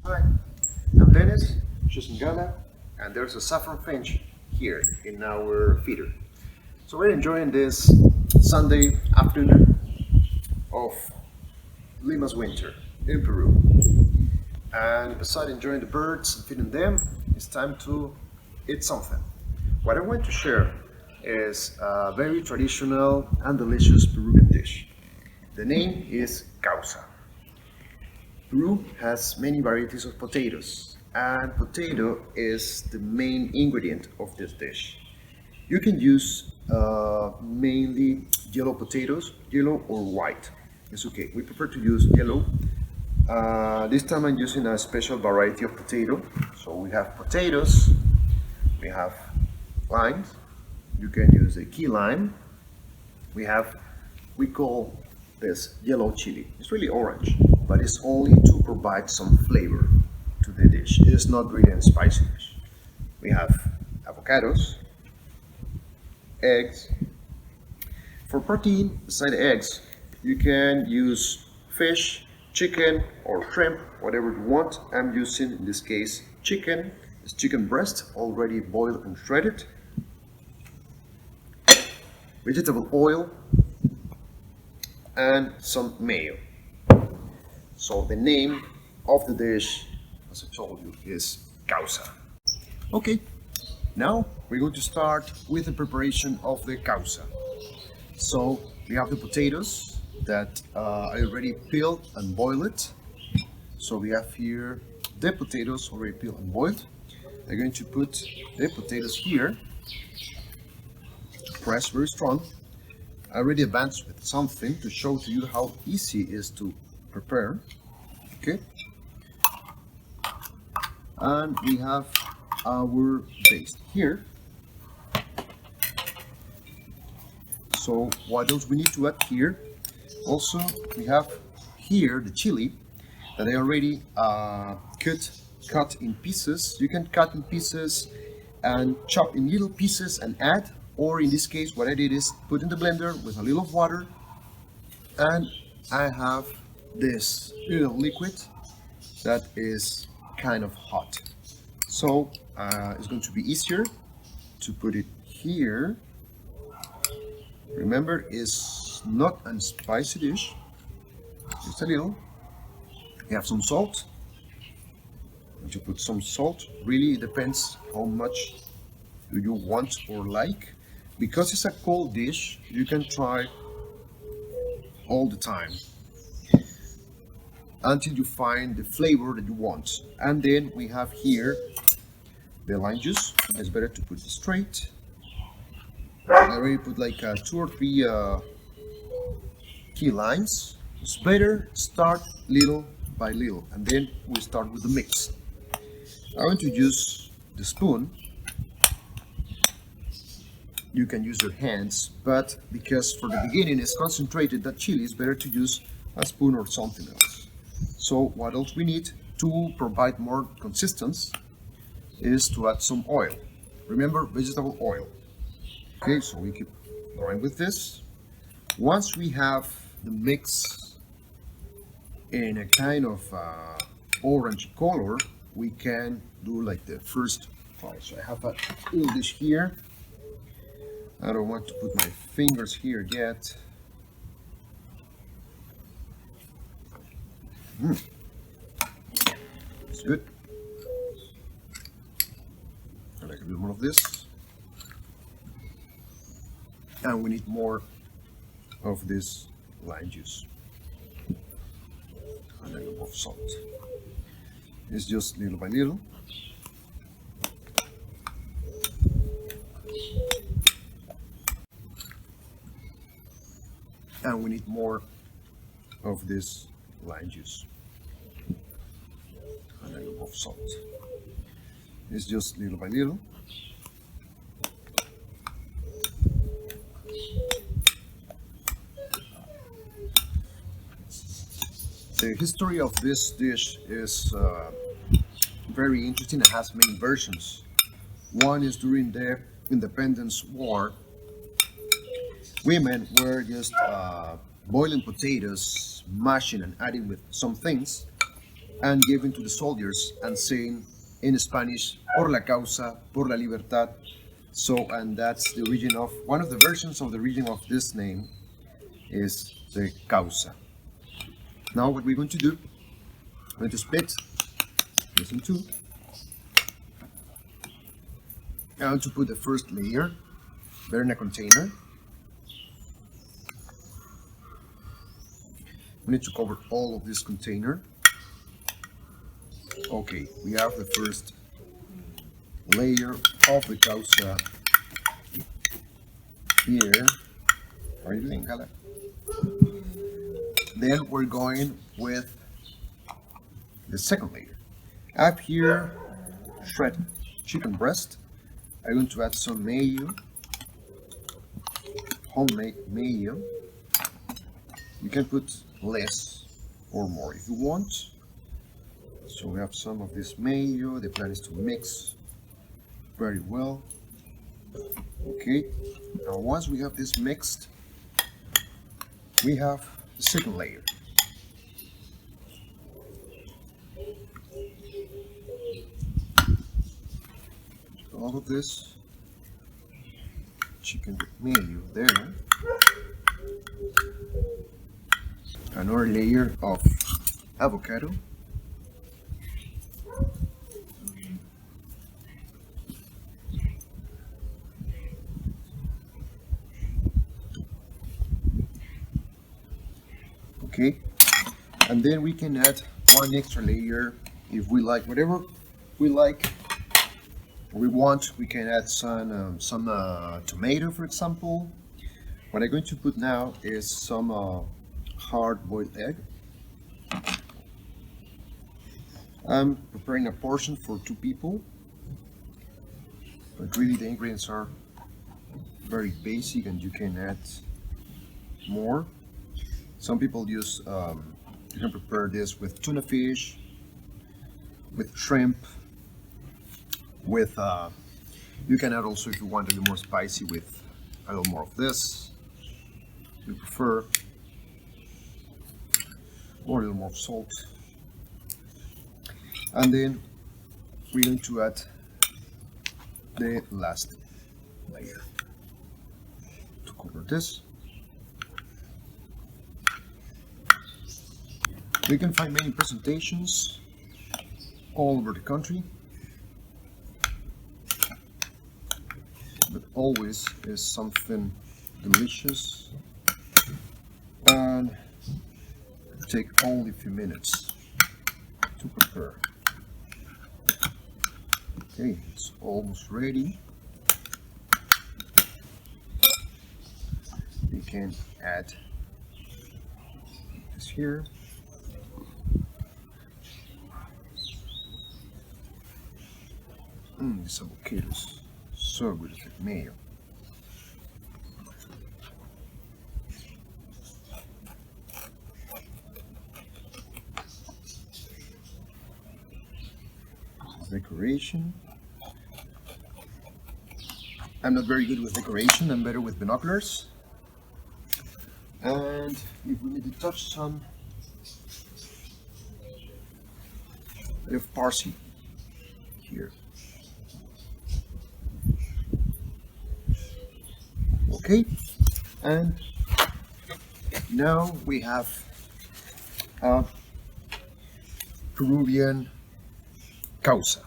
Hi, I'm Dennis Osario, and there's a saffron finch here in our feeder. So we're enjoying this Sunday afternoon of Lima's winter in Peru. And besides enjoying the birds and feeding them, it's time to eat something. What I want to share is a very traditional and delicious Peruvian dish. The name is Causa. Peru has many varieties of potatoes, and potato is the main ingredient of this dish. You can use mainly yellow potatoes, yellow or white. It's okay. We prefer to use yellow. This time I'm using a special variety of potato. So we have potatoes, we have limes. You can use a key lime. We call this yellow chili. It's really orange, but it's only to provide some flavor to the dish. It is not really a spicy dish. We have avocados, eggs. For protein, beside the eggs, you can use fish, chicken, or shrimp, whatever you want. I'm using, in this case, chicken. It's chicken breast, already boiled and shredded. Vegetable oil, and some mayo. So the name of the dish, as I told you, is causa. Okay, now we're going to start with the preparation of the causa. So we have the potatoes that I already peeled and boiled. So we have here the potatoes already peeled and boiled. I'm going to put the potatoes here, press very strong. I already advanced with something to show to you how easy it is to prepare. Okay, and we have our paste here. So what else we need to add here? Also, we have here the chili that I already cut in pieces. You can cut in pieces and chop in little pieces and add, or in this case what I did is put in the blender with a little water, and I have this little liquid that is kind of hot. So it's going to be easier to put it here. Remember, it's not a spicy dish, just a little. You have some salt. You put some salt. Really, it depends how much do you want or like. Because it's a cold dish, you can try all the time until you find the flavor that you want. And then we have here the lime juice. It's better to put it straight. I already put like 2 or 3 key limes. It's better start little by little, and then we start with the mix. I want to use the spoon. You can use your hands, but because for the beginning it's concentrated, that chili is better to use a spoon or something else. So what else we need to provide more consistency is to add some oil. Remember, vegetable oil. Okay, so we keep going with this. Once we have the mix in a kind of orange color, we can do like the first part. So I have a little dish here. I don't want to put my fingers here yet. It's good. I like a bit more of this. And we need more of this lime juice. And a little of salt. It's just little by little. And we need more of this lime juice. And a little of salt. It's just little by little. The history of this dish is very interesting. It has many versions. One is during the Independence War. Women were just boiling potatoes, mashing and adding with some things, and given to the soldiers and saying in Spanish, por la causa, por la libertad. So, and that's the origin of, one of the versions of the origin of this name is the Causa. Now what we're going to do, I'm going to split this in two. I'm going to put the first layer there in a container. We need to cover all of this container. Okay, we have the first layer of the Causa here. How are you doing, Gala? Then we're going with the second layer. I have here shredded chicken breast. I'm going to add some mayo, homemade mayo. You can put less or more if you want. So we have some of this mayo. The plan is to mix very well. Okay, now once we have this mixed, we have the second layer. All of this chicken with mayo there. Another layer of avocado. Okay, and then we can add one extra layer if we like, whatever we like. We want, we can add some tomato, for example. What I'm going to put now is some hard-boiled egg. I'm preparing a portion for 2 people, but really the ingredients are very basic and you can add more. Some people use, you can prepare this with tuna fish, with shrimp, with, you can add also, if you want a little more spicy, with a little more of this, if you prefer, or a little more salt. And then we're going to add the last layer to cover this. We can find many presentations all over the country, but always is something delicious and take only a few minutes to prepare. Okay, it's almost ready. We can add this here. These avocados, so good with mayo. Decoration. I'm not very good with decoration, I'm better with binoculars. And if we need to touch some bit of parsley here. Okay, and now we have a Peruvian Causa.